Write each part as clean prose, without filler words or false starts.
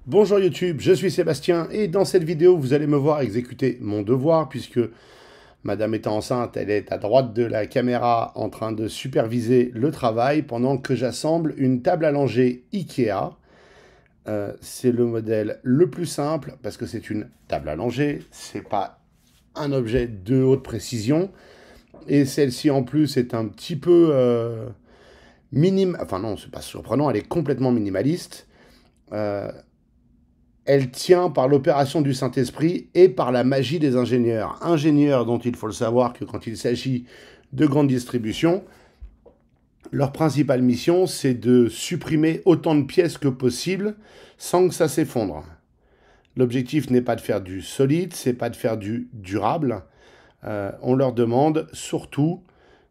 Bonjour YouTube, je suis Sébastien et dans cette vidéo vous allez me voir exécuter mon devoir puisque madame étant enceinte, elle est à droite de la caméra en train de superviser le travail pendant que j'assemble une table à langer Ikea. C'est le modèle le plus simple parce que c'est une table à langer, c'est pas un objet de haute précision et celle-ci en plus est un petit peu enfin non, c'est pas surprenant, elle est complètement minimaliste. Euh, Elle tient par l'opération du Saint-Esprit et par la magie des ingénieurs. Ingénieurs dont il faut le savoir que quand il s'agit de grande distribution, leur principale mission, c'est de supprimer autant de pièces que possible sans que ça s'effondre. L'objectif n'est pas de faire du solide, c'est pas de faire du durable. On leur demande surtout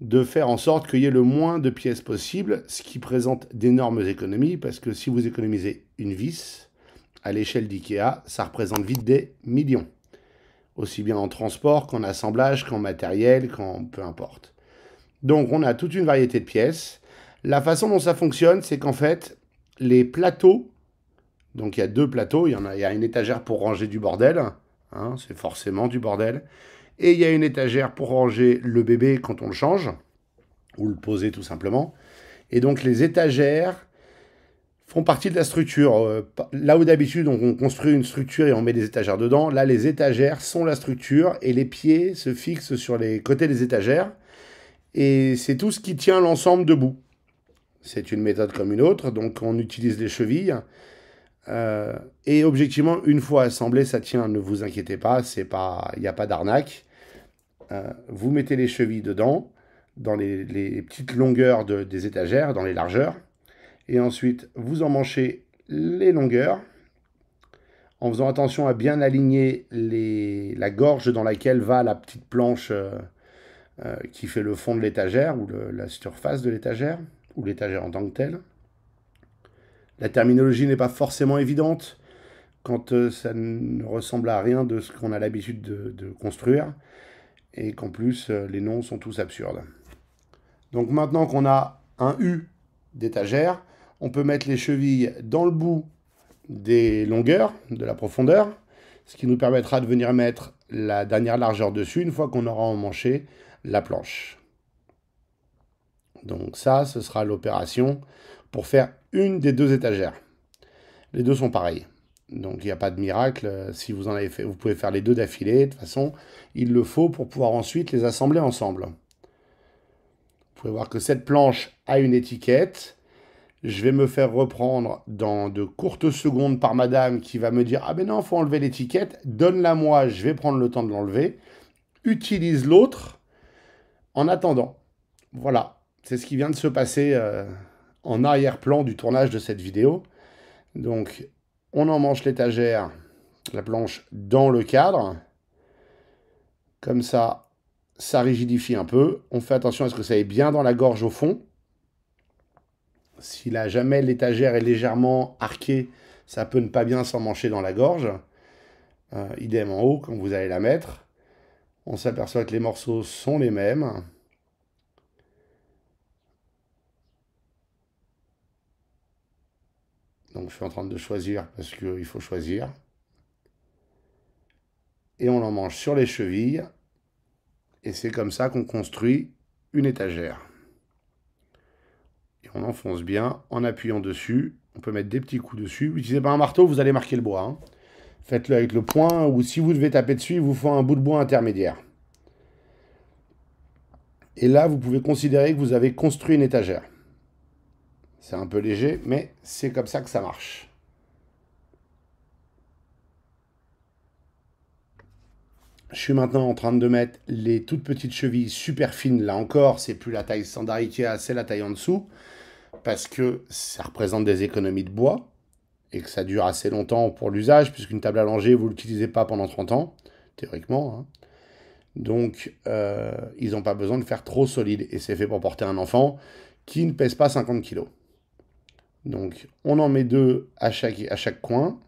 de faire en sorte qu'il y ait le moins de pièces possible, ce qui présente d'énormes économies, parce que si vous économisez une vis, à l'échelle d'IKEA, ça représente vite des millions. Aussi bien en transport qu'en assemblage, qu'en matériel, qu'en peu importe. Donc on a toute une variété de pièces. La façon dont ça fonctionne, c'est qu'en fait, les plateaux, donc il y a deux plateaux, il y a une étagère pour ranger du bordel, hein, c'est forcément du bordel, et il y a une étagère pour ranger le bébé quand on le change, ou le poser tout simplement. Et donc les étagères font partie de la structure. Là où d'habitude on construit une structure et on met des étagères dedans, là les étagères sont la structure et les pieds se fixent sur les côtés des étagères et c'est tout ce qui tient l'ensemble debout. C'est une méthode comme une autre, donc on utilise les chevilles. Et objectivement, une fois assemblé, ça tient, ne vous inquiétez pas, il n'y a pas d'arnaque. Vous mettez les chevilles dedans, dans les petites longueurs des étagères, dans les largeurs. Et ensuite, vous emmanchez les longueurs en faisant attention à bien aligner la gorge dans laquelle va la petite planche qui fait le fond de l'étagère ou la surface de l'étagère ou l'étagère en tant que telle. La terminologie n'est pas forcément évidente quand ça ne ressemble à rien de ce qu'on a l'habitude de construire et qu'en plus les noms sont tous absurdes. Donc maintenant qu'on a un U d'étagère, on peut mettre les chevilles dans le bout des longueurs, de la profondeur, ce qui nous permettra de venir mettre la dernière largeur dessus une fois qu'on aura emmanché la planche. Donc ça, ce sera l'opération pour faire une des deux étagères. Les deux sont pareils. Donc il n'y a pas de miracle. Si vous en avez fait, vous pouvez faire les deux d'affilée. De toute façon, il le faut pour pouvoir ensuite les assembler ensemble. Vous pouvez voir que cette planche a une étiquette. Je vais me faire reprendre dans de courtes secondes par madame qui va me dire « Ah ben non, il faut enlever l'étiquette, donne-la moi, je vais prendre le temps de l'enlever. Utilise l'autre en attendant. » Voilà, c'est ce qui vient de se passer en arrière-plan du tournage de cette vidéo. Donc, on emmanche l'étagère, la planche, dans le cadre. Comme ça, ça rigidifie un peu. On fait attention à ce que ça aille bien dans la gorge au fond. Si là jamais l'étagère est légèrement arquée, ça peut ne pas bien s'emmancher dans la gorge. Idem en haut quand vous allez la mettre. On s'aperçoit que les morceaux sont les mêmes. Donc je suis en train de choisir parce qu'il faut choisir. Et on l'emmanche sur les chevilles. Et c'est comme ça qu'on construit une étagère. Et on enfonce bien en appuyant dessus. On peut mettre des petits coups dessus. N'utilisez pas un marteau, vous allez marquer le bois, hein. Faites-le avec le poing, ou si vous devez taper dessus, il vous faut un bout de bois intermédiaire. Et là, vous pouvez considérer que vous avez construit une étagère. C'est un peu léger, mais c'est comme ça que ça marche. Je suis maintenant en train de mettre les toutes petites chevilles super fines. Là encore, c'est plus la taille standard Ikea, c'est la taille en dessous. Parce que ça représente des économies de bois. Et que ça dure assez longtemps pour l'usage, puisqu'une table à langer, vous ne l'utilisez pas pendant 30 ans, théoriquement, hein. Donc, ils n'ont pas besoin de faire trop solide. Et c'est fait pour porter un enfant qui ne pèse pas 50 kg. Donc, on en met deux à chaque coin.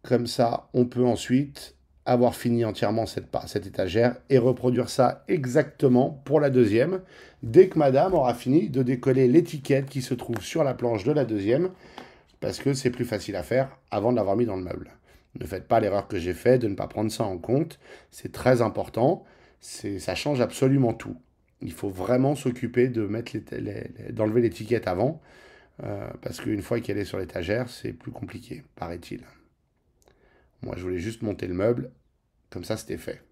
Comme ça, on peut ensuite avoir fini entièrement cette étagère et reproduire ça exactement pour la deuxième, dès que madame aura fini de décoller l'étiquette qui se trouve sur la planche de la deuxième, parce que c'est plus facile à faire avant de l'avoir mis dans le meuble. Ne faites pas l'erreur que j'ai faite de ne pas prendre ça en compte. C'est très important. Ça change absolument tout. Il faut vraiment s'occuper de d'enlever l'étiquette avant, parce qu'une fois qu'elle est sur l'étagère, c'est plus compliqué, paraît-il. Moi, je voulais juste monter le meuble, comme ça c'était fait.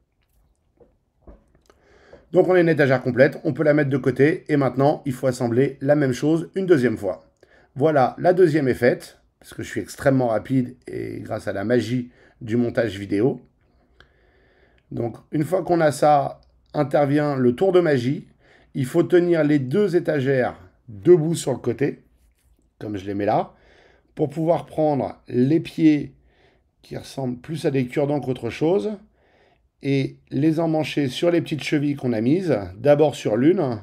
Donc on a une étagère complète, on peut la mettre de côté, et maintenant, il faut assembler la même chose une deuxième fois. Voilà, la deuxième est faite, parce que je suis extrêmement rapide, et grâce à la magie du montage vidéo. Donc une fois qu'on a ça, intervient le tour de magie. Il faut tenir les deux étagères debout sur le côté, comme je les mets là, pour pouvoir prendre les pieds qui ressemblent plus à des cure-dents qu'autre chose, et les emmancher sur les petites chevilles qu'on a mises, d'abord sur l'une,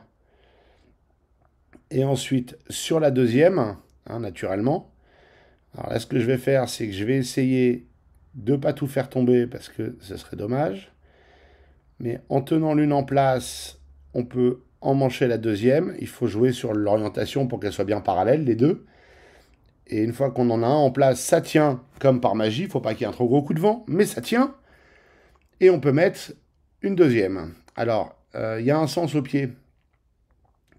et ensuite sur la deuxième, naturellement. Alors là, ce que je vais faire, c'est que je vais essayer de ne pas tout faire tomber, parce que ce serait dommage. Mais en tenant l'une en place, on peut emmancher la deuxième. Il faut jouer sur l'orientation pour qu'elle soit bien parallèle, les deux. Et une fois qu'on en a un en place, ça tient comme par magie. Il ne faut pas qu'il y ait un trop gros coup de vent, mais ça tient. Et on peut mettre une deuxième. Alors, il y a un sens au pied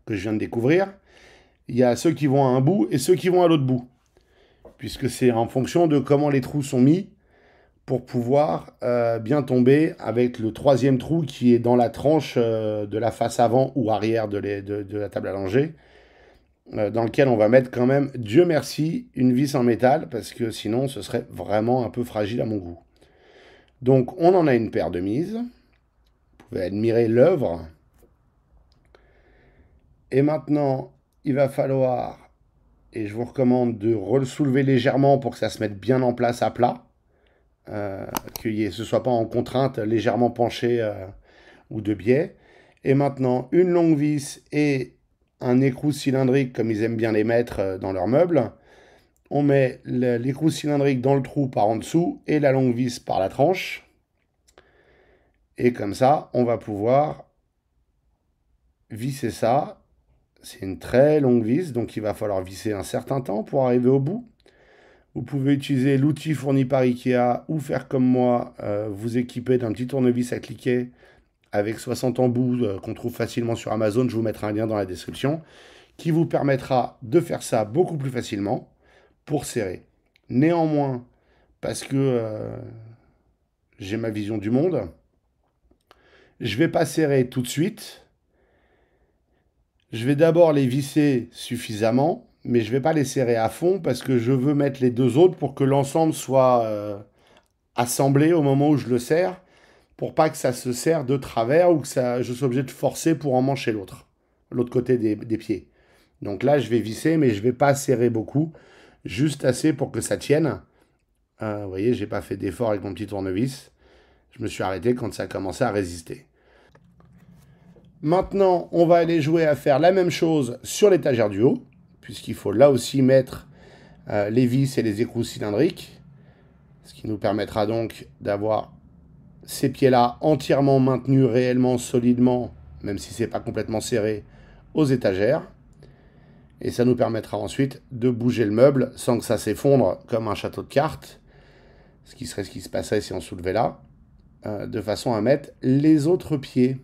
que je viens de découvrir. Il y a ceux qui vont à un bout et ceux qui vont à l'autre bout. Puisque c'est en fonction de comment les trous sont mis pour pouvoir bien tomber avec le troisième trou qui est dans la tranche de la face avant ou arrière de la table à langer, dans lequel on va mettre quand même, Dieu merci, une vis en métal, parce que sinon ce serait vraiment un peu fragile à mon goût. Donc on en a une paire de mises. Vous pouvez admirer l'œuvre. Et maintenant, il va falloir, et je vous recommande de re-soulever légèrement pour que ça se mette bien en place à plat, que ce ne soit pas en contrainte légèrement penché ou de biais. Et maintenant, une longue vis et un écrou cylindrique, comme ils aiment bien les mettre dans leurs meubles. On met l'écrou cylindrique dans le trou par en dessous et la longue vis par la tranche. Et comme ça, on va pouvoir visser ça. C'est une très longue vis, donc il va falloir visser un certain temps pour arriver au bout. Vous pouvez utiliser l'outil fourni par Ikea ou faire comme moi, vous équiper d'un petit tournevis à cliquet avec 60 embouts qu'on trouve facilement sur Amazon. Je vous mettrai un lien dans la description qui vous permettra de faire ça beaucoup plus facilement pour serrer. Néanmoins, parce que j'ai ma vision du monde, je ne vais pas serrer tout de suite. Je vais d'abord les visser suffisamment, mais je ne vais pas les serrer à fond parce que je veux mettre les deux autres pour que l'ensemble soit assemblé au moment où je le serre, pour pas que ça se serre de travers ou que je sois obligé de forcer pour emmancher l'autre côté des pieds. Donc là, je vais visser, mais je ne vais pas serrer beaucoup, juste assez pour que ça tienne. Vous voyez, j'ai pas fait d'effort avec mon petit tournevis. Je me suis arrêté quand ça a commencé à résister. Maintenant, on va aller jouer à faire la même chose sur l'étagère du haut, puisqu'il faut là aussi mettre les vis et les écrous cylindriques, ce qui nous permettra donc d'avoir ces pieds-là entièrement maintenus réellement solidement, même si c'est pas complètement serré, aux étagères. Et ça nous permettra ensuite de bouger le meuble sans que ça s'effondre comme un château de cartes, ce qui serait ce qui se passerait si on soulevait là, de façon à mettre les autres pieds.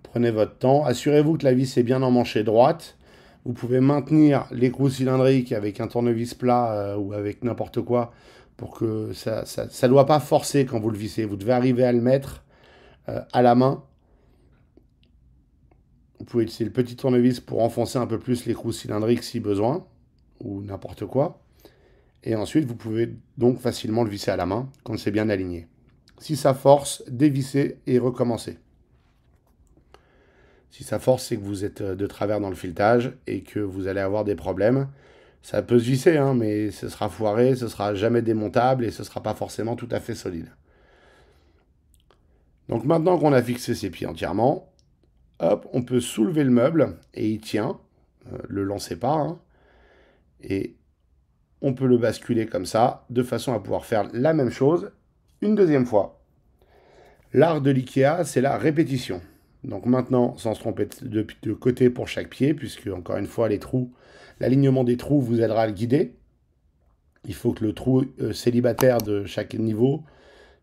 Prenez votre temps, assurez-vous que la vis est bien emmanchée droite. Vous pouvez maintenir l'écrou cylindrique avec un tournevis plat ou avec n'importe quoi pour que ça ne doit pas forcer quand vous le vissez. Vous devez arriver à le mettre à la main. Vous pouvez utiliser le petit tournevis pour enfoncer un peu plus l'écrou cylindrique si besoin, ou n'importe quoi. Et ensuite, vous pouvez donc facilement le visser à la main quand c'est bien aligné. Si ça force, dévisser et recommencer. Si ça force, c'est que vous êtes de travers dans le filetage et que vous allez avoir des problèmes. Ça peut se visser, hein, mais ce sera foiré, ce sera jamais démontable et ce ne sera pas forcément tout à fait solide. Donc maintenant qu'on a fixé ses pieds entièrement, hop, on peut soulever le meuble et il tient. Le lancez pas. Hein, et on peut le basculer comme ça, de façon à pouvoir faire la même chose une deuxième fois. L'art de l'IKEA, c'est la répétition. Donc maintenant, sans se tromper de côté pour chaque pied, puisque encore une fois, les trous, l'alignement des trous vous aidera à le guider. Il faut que le trou célibataire de chaque niveau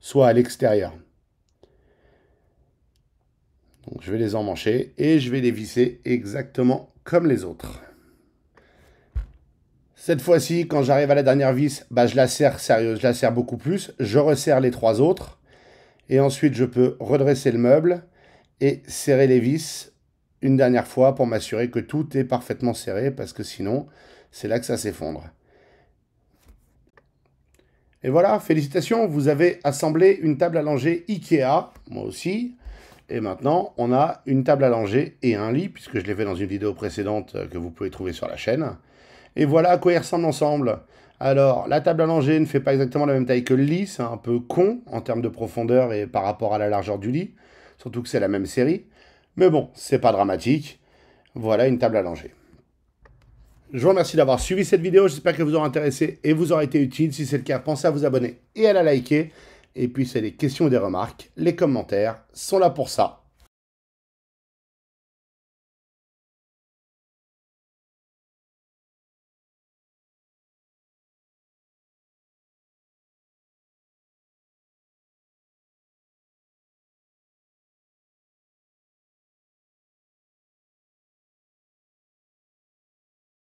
soit à l'extérieur. Donc je vais les emmancher et je vais les visser exactement comme les autres. Cette fois-ci, quand j'arrive à la dernière vis, bah, je la serre sérieuse, je la serre beaucoup plus. Je resserre les 3 autres. Et ensuite, je peux redresser le meuble et serrer les vis une dernière fois pour m'assurer que tout est parfaitement serré, parce que sinon, c'est là que ça s'effondre. Et voilà, félicitations, vous avez assemblé une table à langer Ikea, moi aussi. Et maintenant, on a une table à langer et un lit, puisque je l'ai fait dans une vidéo précédente que vous pouvez trouver sur la chaîne. Et voilà à quoi ils ressemblent ensemble. Alors, la table à langer ne fait pas exactement la même taille que le lit, c'est un peu con en termes de profondeur et par rapport à la largeur du lit, surtout que c'est la même série. Mais bon, c'est pas dramatique. Voilà une table à langer. Je vous remercie d'avoir suivi cette vidéo, j'espère qu'elle vous aura intéressé et vous aura été utile. Si c'est le cas, pensez à vous abonner et à la liker. Et puis, si vous avez des questions ou des remarques, les commentaires sont là pour ça.